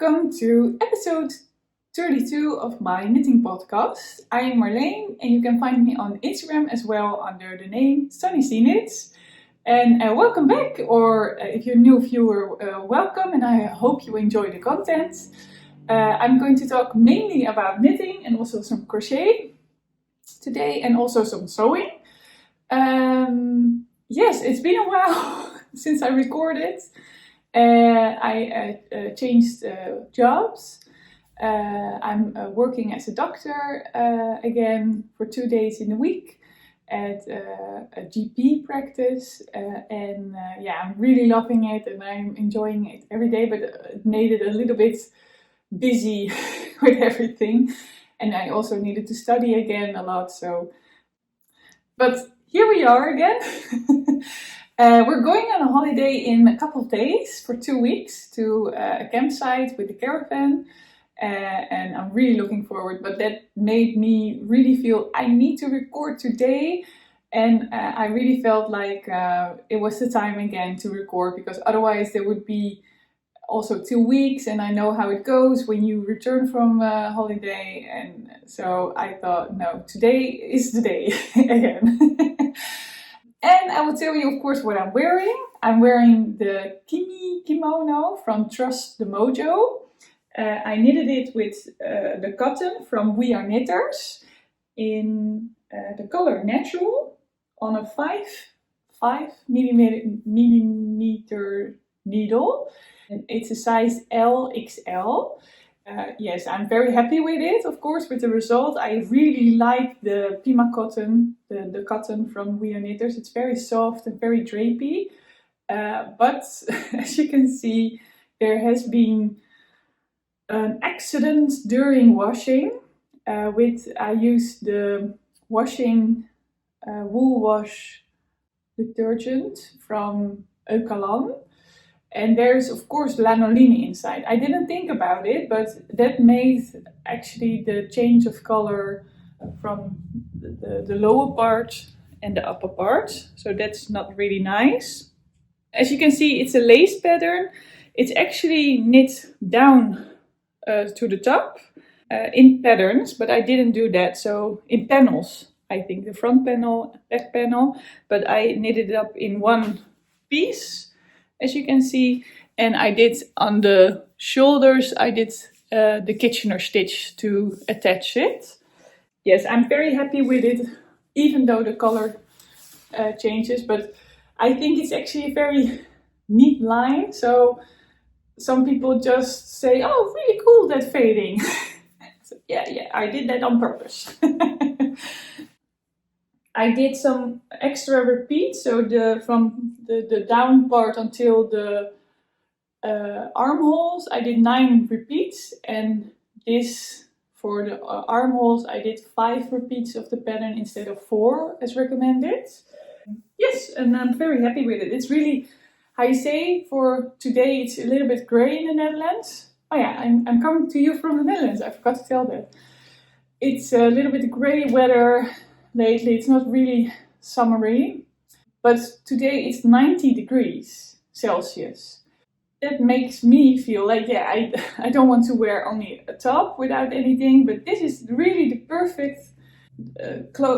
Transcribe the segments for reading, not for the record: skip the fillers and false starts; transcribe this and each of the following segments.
welcome to episode 32 of my knitting podcast. I am Marleen and you can find me on Instagram as well under the name Sunny C Knits. And welcome back, or if you're a new viewer, welcome, and I hope you enjoy the content. I'm going to talk mainly about knitting and also some crochet today and also some sewing. Yes, it's been a while since I recorded. I changed jobs. I'm working as a doctor again for 2 days in a week at a GP practice, and I'm really loving it and I'm enjoying it every day, but it made it a little bit busy with everything, and I also needed to study again a lot. But here we are again. We're going on a holiday in a couple of days for 2 weeks to a campsite with the caravan, and I'm really looking forward. But that made me really feel I need to record today, and I really felt like it was the time again to record, because otherwise there would be also 2 weeks, and I know how it goes when you return from a holiday, and so I thought, no, today is the day again. And I will tell you, of course, what I'm wearing. I'm wearing the kimono from Trust the Mojo. I knitted it with the cotton from We Are Knitters in the color Natural on a 5 millimeter needle. And it's a size LXL. Yes, I'm very happy with it, of course, with the result. I really like the Pima cotton, the cotton from We Are Knitters. It's very soft and very drapey. But as you can see, there has been an accident during washing. I used the washing wool wash detergent from Eucalan. And there's, of course, lanolin inside. I didn't think about it, but that made actually the change of color from the lower part and the upper part. So that's not really nice. As you can see, it's a lace pattern. It's actually knit down to the top in patterns, but I didn't do that. So in panels, I think the front panel, back panel, but I knitted it up in one piece, as you can see, and I did on the shoulders, I did the Kitchener stitch to attach it. Yes, I'm very happy with it, even though the color changes, but I think it's actually a very neat line. So some people just say, oh, really cool, that fading. So, yeah, I did that on purpose. I did some extra repeats, so from the down part until the armholes, I did 9 repeats, and this for the armholes, I did 5 repeats of the pattern instead of 4 as recommended. Yes, and I'm very happy with it. It's really, how you say, for today it's a little bit grey in the Netherlands. Oh yeah, I'm coming to you from the Netherlands, I forgot to tell that. It's a little bit grey weather lately. It's not really summery, but today it's 90 degrees Celsius. That makes me feel like, I don't want to wear only a top without anything, but this is really the perfect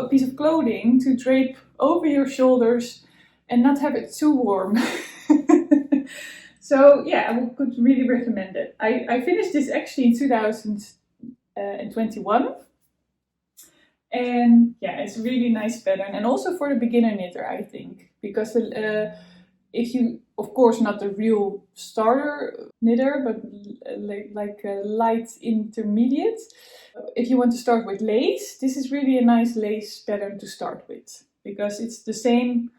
piece of clothing to drape over your shoulders and not have it too warm. So yeah, I could really recommend it. I finished this actually in 2021. And yeah, it's a really nice pattern, and also for the beginner knitter, I think, because if you, of course, not the real starter knitter, but like a light intermediate, if you want to start with lace, this is really a nice lace pattern to start with, because it's the same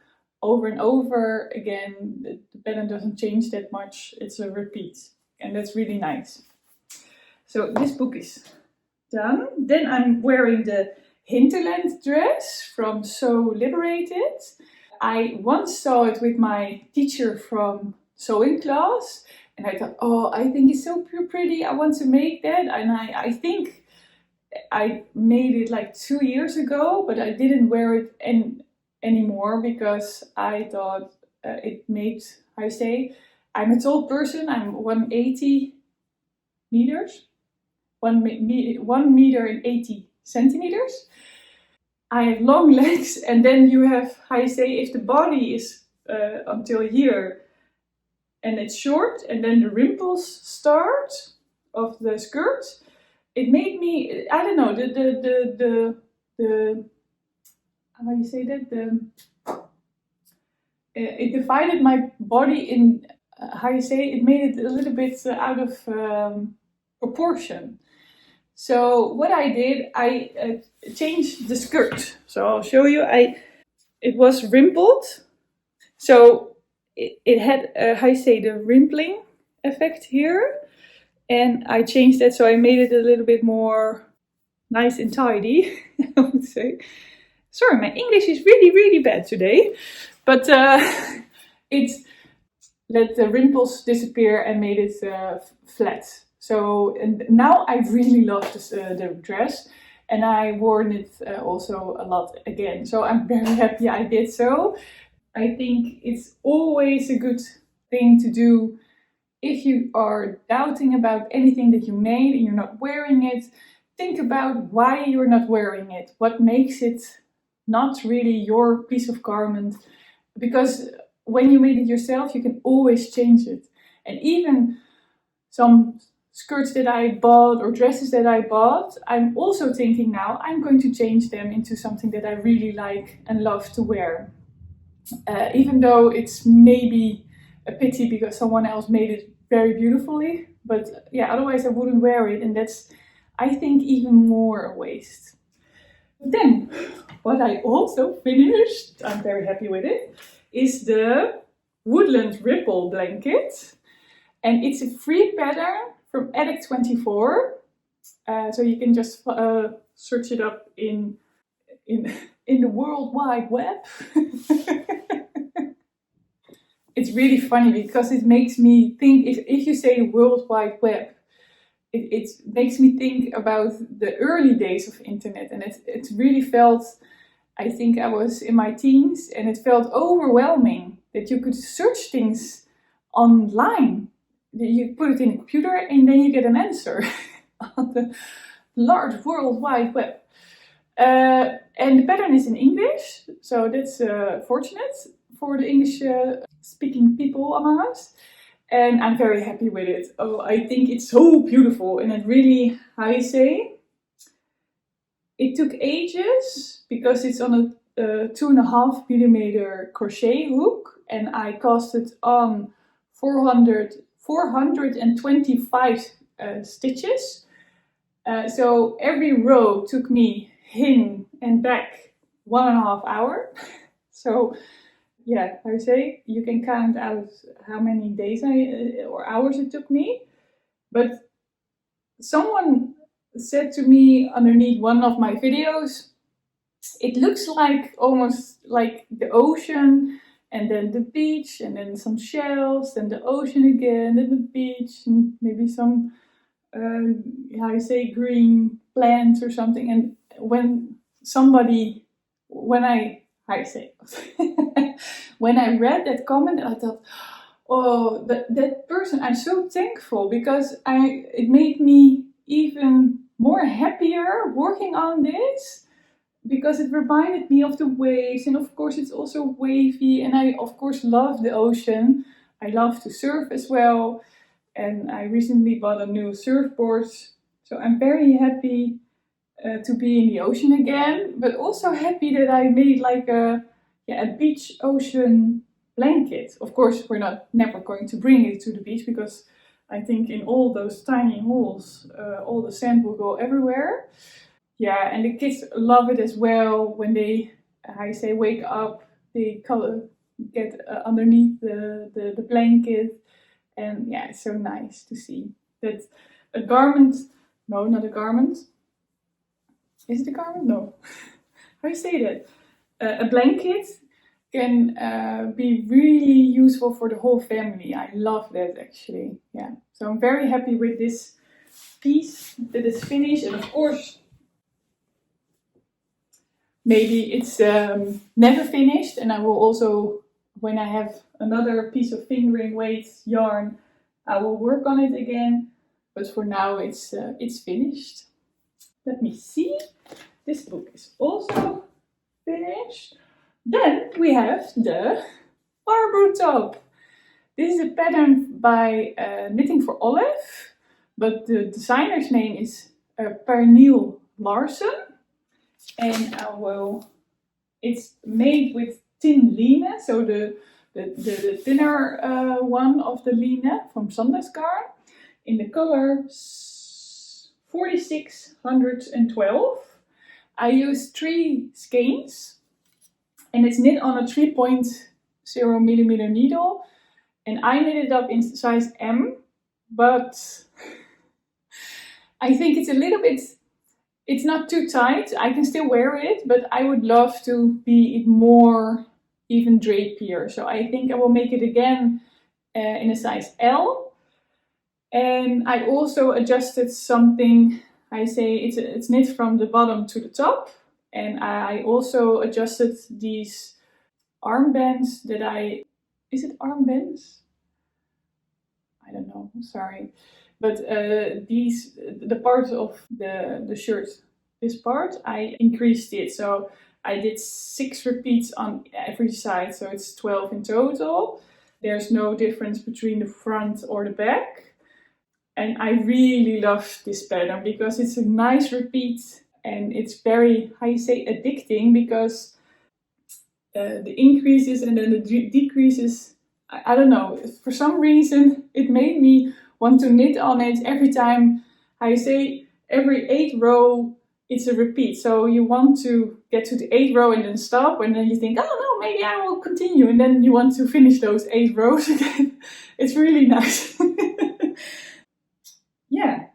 over and over again. The pattern doesn't change that much. It's a repeat, and that's really nice. So this book is done. Then I'm wearing the Hinterland dress from So Liberated. I once saw it with my teacher from sewing class, and I thought, oh, I think it's so pretty, I want to make that. And I think I made it like 2 years ago, but I didn't wear it anymore because I thought it made, how you say, I'm a tall person, I'm 180 meters, 1 meter and 80 centimeters. I have long legs, and then you have, how you say, if the body is until here and it's short, and then the ripples start of the skirt, it made me, I don't know, the how you say that, it divided my body in, how you say, it made it a little bit out of proportion. So what I did, I changed the skirt. So I'll show you. It was rimpled, so it had, how you say, the rimpling effect here, and I changed that, so I made it a little bit more nice and tidy, I would say. Sorry, my English is really, really bad today, but it let the rimples disappear and made it flat. So, and now I really love this, the dress, and I worn it also a lot again. So I'm very happy I did so. I think it's always a good thing to do if you are doubting about anything that you made and you're not wearing it. Think about why you're not wearing it. What makes it not really your piece of garment? Because when you made it yourself, you can always change it. And even some skirts that I bought or dresses that I bought, I'm also thinking now I'm going to change them into something that I really like and love to wear. Even though it's maybe a pity because someone else made it very beautifully, but yeah, otherwise I wouldn't wear it, and that's, I think, even more a waste. But then, what I also finished, I'm very happy with it, is the Woodland Ripple blanket, and it's a free pattern from Addict24, so you can just search it up in the World Wide Web. It's really funny because it makes me think, if you say World Wide Web, it makes me think about the early days of internet, and it really felt, I think I was in my teens, and it felt overwhelming that you could search things online. You put it in a computer and then you get an answer on the large World Wide Web. And the pattern is in English, so that's fortunate for the English speaking people among us. And I'm very happy with it. Oh, I think it's so beautiful, and it really, how you say, it took ages because it's on a 2.5 millimeter crochet hook, and I cast it on 425 stitches. So every row took me in and back 1.5 hours. So yeah, I would say you can count out how many days or hours it took me. But someone said to me underneath one of my videos, it looks like almost like the ocean, and then the beach, and then some shells, then the ocean again, then the beach, and maybe some, how you say, green plants or something. And when when I read that comment, I thought, oh, that person, I'm so thankful, because it made me even more happier working on this, because it reminded me of the waves, and of course it's also wavy, and I of course love the ocean. I love to surf as well, and I recently bought a new surfboard, so I'm very happy to be in the ocean again, but also happy that I made like a beach ocean blanket. Of course, we're never going to bring it to the beach, because I think in all those tiny holes, all the sand will go everywhere. Yeah, and the kids love it as well. When they, wake up, they get underneath the blanket, and yeah, it's so nice to see that a garment. No, not a garment. Is it a garment? No. How do you say that? A blanket can be really useful for the whole family. I love that, actually. Yeah. So I'm very happy with this piece that is finished, and of course, maybe it's never finished, and I will also, when I have another piece of fingering weight yarn, I will work on it again. but for now it's finished. Let me see. This book is also finished. Then we have the Barbroe top. This is a pattern by Knitting for Olive, but the designer's name is Pernille Larsen, and it's made with thin line, so the thinner one of the line from Sandnesgarn, in the color 4612. I use 3 skeins, and it's knit on a 3.0 millimeter needle, and I knit it up in size M, but I think it's a little bit, it's not too tight. I can still wear it, but I would love to be more even drapier. So I think I will make it again in a size L. And I also adjusted something. I say it's knit from the bottom to the top. And I also adjusted these armbands that is it armbands? I don't know, sorry. But the part of the shirt, this part, I increased it. So I did 6 repeats on every side, so it's 12 in total. There's no difference between the front or the back. And I really love this pattern because it's a nice repeat and it's very, how you say, addicting, because the increases and then the decreases, I don't know, for some reason it made me want to knit on it every time. I say every 8 row it's a repeat, so you want to get to the 8th row and then stop, and then you think, oh no, maybe I will continue, and then you want to finish those 8 rows again. It's really nice. Yeah,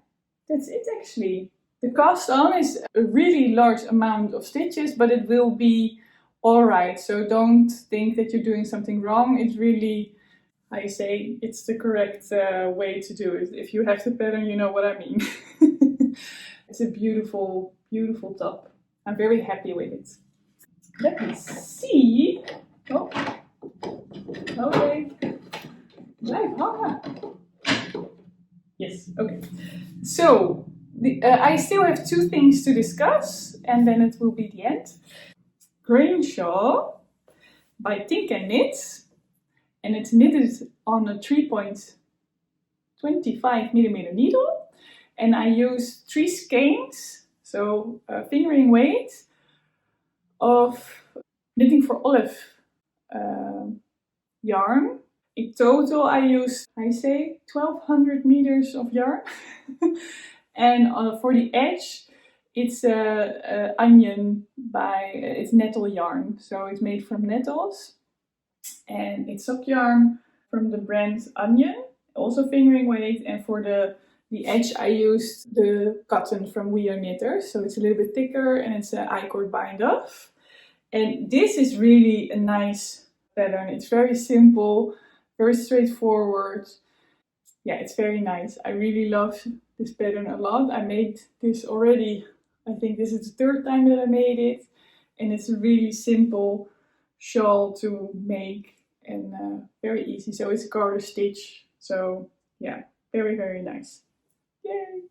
that's it actually. The cast on is a really large amount of stitches, but it will be alright, so don't think that you're doing something wrong. It's really, I say, it's the correct way to do it. If you have the pattern, you know what I mean. It's a beautiful, beautiful top. I'm very happy with it. Let me see. Oh, okay. Blijf hangen. Yes, okay. So, I still have 2 things to discuss, and then it will be the end. Grain shawl by Think and Knit. And it's knitted on a 3.25 millimeter needle. And I use 3 skeins, so fingering weight of Knitting for Olive yarn. In total I use, I say, 1200 meters of yarn. And for the edge, it's onion it's nettle yarn. So it's made from nettles. And it's sock yarn from the brand Onion, also fingering weight. And for the edge I used the cotton from We Are Knitters, so it's a little bit thicker and it's an I-cord bind off. And this is really a nice pattern. It's very simple, very straightforward. Yeah, it's very nice. I really love this pattern a lot. I made this already, I think this is the 3rd time that I made it. And it's a really simple shawl to make and very easy. So it's a garter stitch. So yeah, very, very nice. Yay!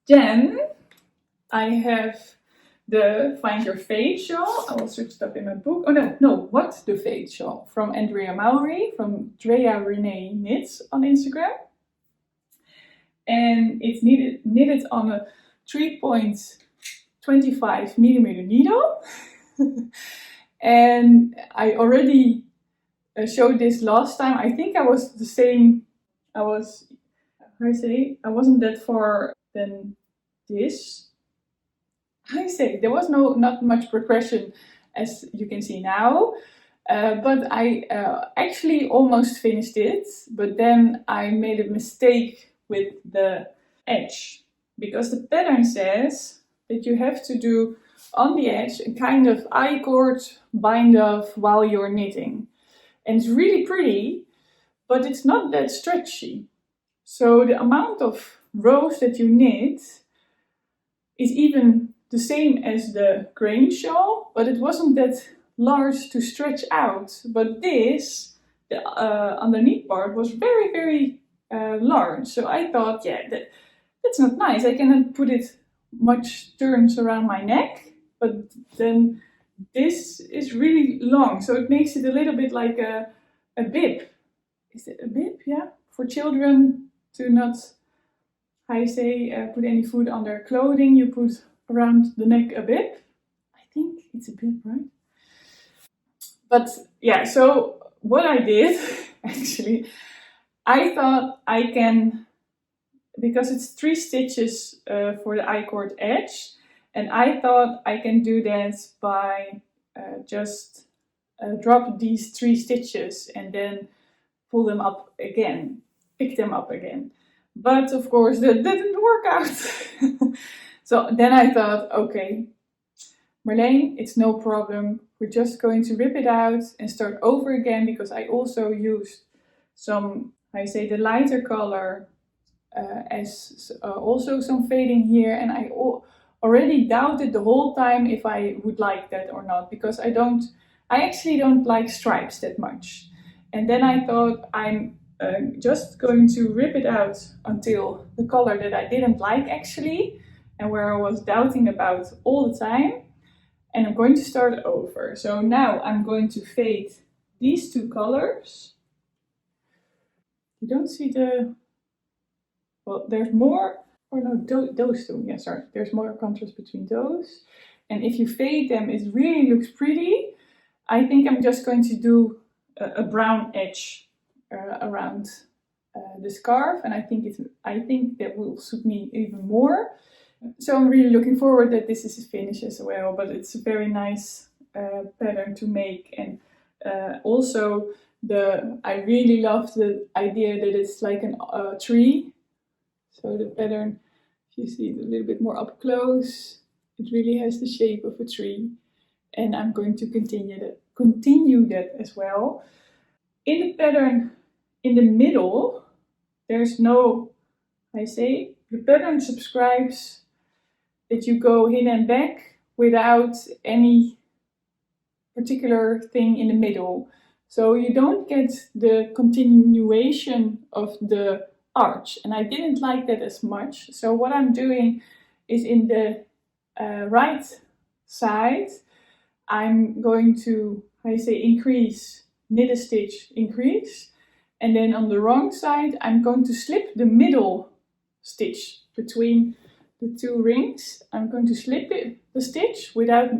Then I have the Find Your Fade shawl. I will search it up in my book. Oh no, What the Fade shawl from Andrea Mowry, from Drea Renee Knits on Instagram. And it's knitted on a 3.25 millimeter needle. And I already showed this last time. I think I was the same. I wasn't that far than this. There was not much progression, as you can see now. But I actually almost finished it. But then I made a mistake with the edge, because the pattern says that you have to do on the edge a kind of I-cord bind off while you're knitting. And it's really pretty, but it's not that stretchy. So the amount of rows that you knit is even the same as the grain shawl, but it wasn't that large to stretch out. But this, the underneath part, was very, very large. So I thought, yeah, that's not nice. I cannot put it much turns around my neck, but then this is really long, so it makes it a little bit like a bib. Is it a bib? Yeah, for children to not, I say, put any food on their clothing. You put around the neck a bib. I think it's a bib, right? But yeah, so what I did actually, I thought I can, because it's 3 stitches for the I-cord edge, and I thought I can do that by just drop these 3 stitches and then pull them up again, pick them up again. But of course that didn't work out. So then I thought, okay, Marleen, it's no problem. We're just going to rip it out and start over again, because I also used some, I say, the lighter color as also some fading here, and I already doubted the whole time if I would like that or not, because I actually don't like stripes that much. And then I thought I'm just going to rip it out until the color that I didn't like actually, and where I was doubting about all the time, and I'm going to start over. So now I'm going to fade these 2 colors. You don't see the, well, there's more, or no, those 2, yeah, sorry, there's more contrast between those. And if you fade them, it really looks pretty. I think I'm just going to do a brown edge around the scarf, and I think that will suit me even more. So I'm really looking forward that this is a finish as well, but it's a very nice pattern to make. And also I really love the idea that it's like a tree. So the pattern, if you see it a little bit more up close, it really has the shape of a tree. And I'm going to continue that as well. In the pattern, in the middle, there's no, I say, the pattern subscribes that you go in and back without any particular thing in the middle. So you don't get the continuation of the arch, and I didn't like that as much. So what I'm doing is in the right side, I'm going to, I say, increase, knit a stitch, increase, and then on the wrong side I'm going to slip the middle stitch between the 2 rings. I'm going to slip the stitch without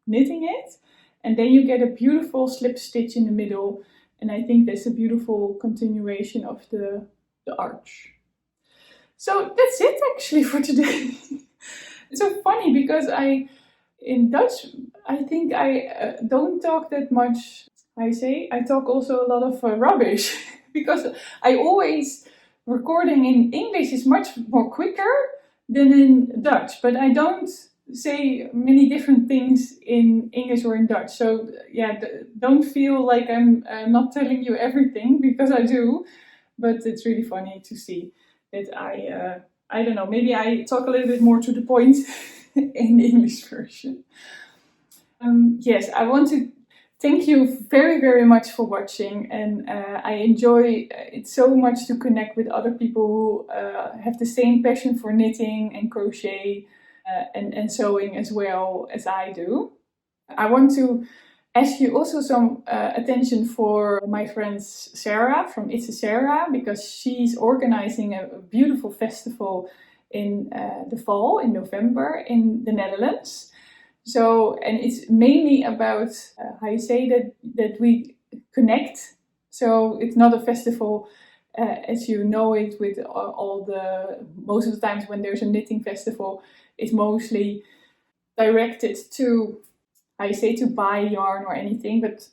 knitting it, and then you get a beautiful slip stitch in the middle, and I think that's a beautiful continuation of the arch. So that's it actually for today. It's so funny because in Dutch, I think I don't talk that much. I talk also a lot of rubbish because I always, recording in English is much more quicker than in Dutch, but I don't say many different things in English or in Dutch. So yeah, don't feel like I'm not telling you everything, because I do, but it's really funny to see that I don't know, maybe I talk a little bit more to the point in the English version. Yes, I want to thank you very, very much for watching, and I enjoy it so much to connect with other people who have the same passion for knitting and crochet and sewing as well as I do. I want to ask you also some attention for my friend Sarah from It's a Sarah, because she's organizing a beautiful festival in the fall, in November, in the Netherlands. So, and it's mainly about how you say that we connect. So it's not a festival as you know it with most of the times when there's a knitting festival, it's mostly directed to, I say, to buy yarn or anything, but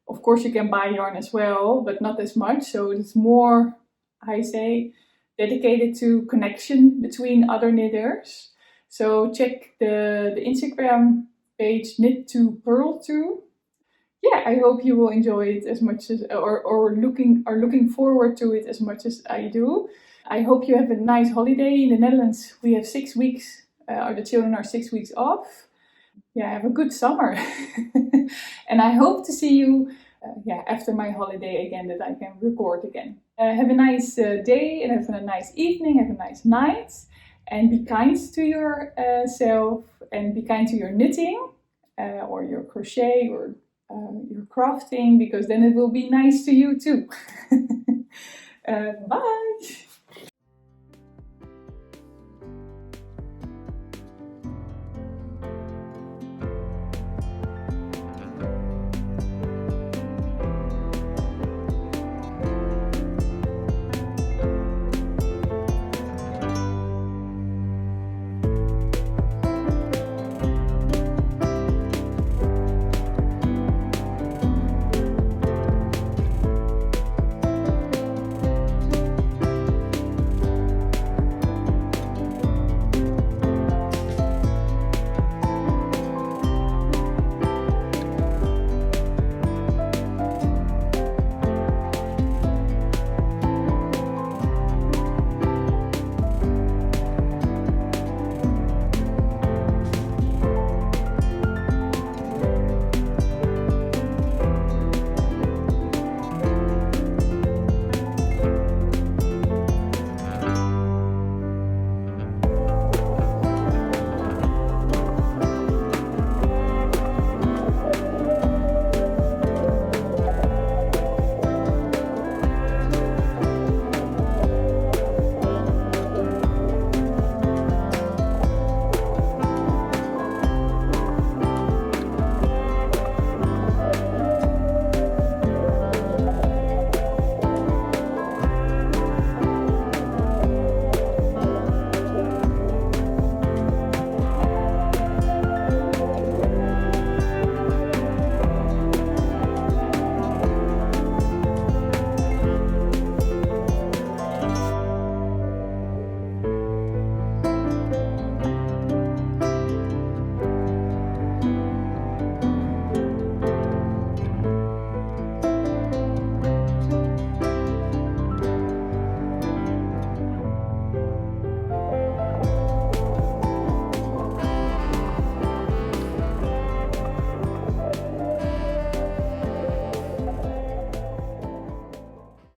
of course you can buy yarn as well, but not as much. So it's more, I say, dedicated to connection between other knitters. So check the Instagram page Knit to Purl to. Yeah, I hope you will enjoy it as much as, or looking forward to it as much as I do. I hope you have a nice holiday. In the Netherlands we have 6 weeks, or the children are 6 weeks off. Yeah, have a good summer. And I hope to see you after my holiday again, that I can record again. Have a nice day, and have a nice evening, have a nice night, and be kind to yourself, and be kind to your knitting or your crochet or your crafting, because then it will be nice to you too. Bye!